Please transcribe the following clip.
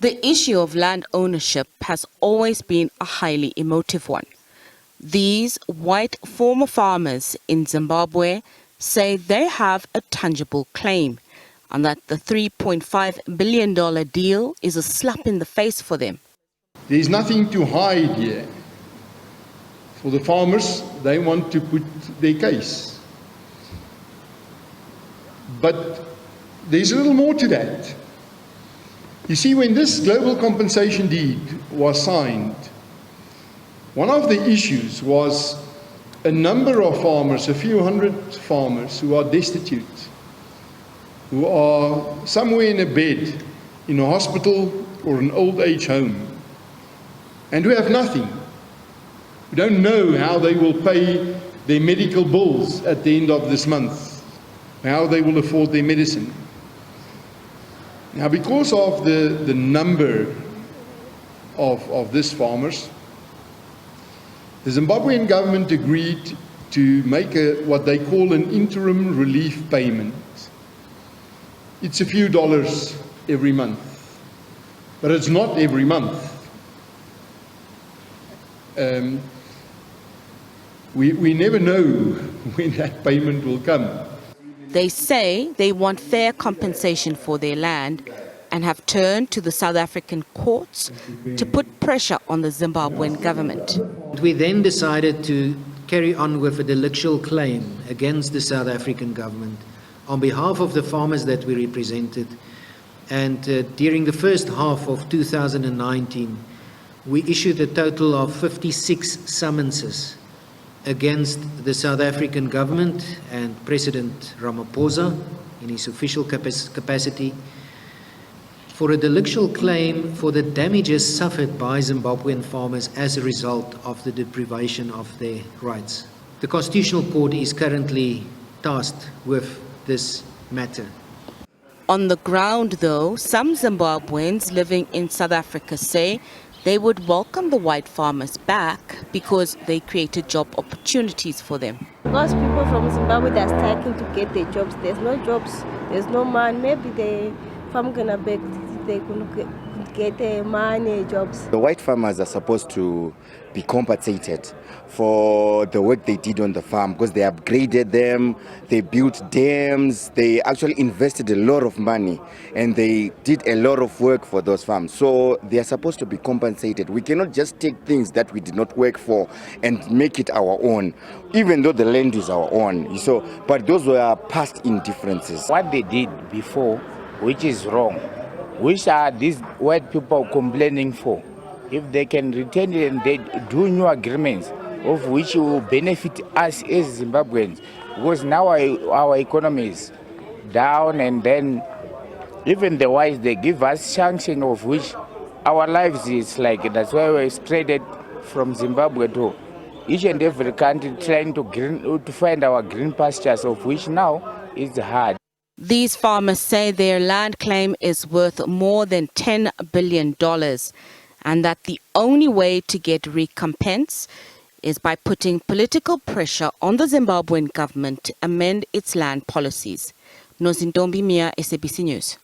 The issue of land ownership has always been a highly emotive one. These white former farmers in Zimbabwe say they have a tangible claim and that the $3.5 billion deal is a slap in the face for them. There's nothing to hide here. For the farmers, they want to put their case. But there's a little more to that. You see, when this global compensation deed was signed, one of the issues was a number of farmers, a few hundred farmers who are destitute, who are somewhere in a bed, in a hospital or an old age home, and who have nothing. We don't know how they will pay their medical bills at the end of this month, how they will afford their medicine. Now, because of the number of these farmers, the Zimbabwean government agreed to make what they call an interim relief payment. It's a few dollars every month, but it's not every month. We never know when that payment will come. They say they want fair compensation for their land and have turned to the South African courts to put pressure on the Zimbabwean government. We then decided to carry on with a delictual claim against the South African government on behalf of the farmers that we represented. And during the first half of 2019, we issued a total of 56 summonses against the South African government and President Ramaphosa in his official capacity for a delictual claim for the damages suffered by Zimbabwean farmers as a result of the deprivation of their rights. The Constitutional Court is currently tasked with this matter. On the ground, though, some Zimbabweans living in South Africa say they would welcome the white farmers back because they created job opportunities for them. Because people from Zimbabwe, they're struggling to get their jobs. There's no jobs, there's no money. Maybe the farm gonna beg, they could get money, jobs. The white farmers are supposed to be compensated for the work they did on the farm because they upgraded them, they built dams, they actually invested a lot of money and they did a lot of work for those farms. So they are supposed to be compensated. We cannot just take things that we did not work for and make it our own, even though the land is our own. So, but those were past indifferences. What they did before, which is wrong, which are these white people complaining for? If they can retain it and they do new agreements of which will benefit us as Zimbabweans, because now our economy is down, and then even the whites, they give us sanction of which our lives is like, that's why we're spread from Zimbabwe to each and every country trying to find our green pastures, of which now is hard. These farmers say their land claim is worth more than $10 billion and that the only way to get recompense is by putting political pressure on the Zimbabwean government to amend its land policies. Nozintombi Mia, SABC News.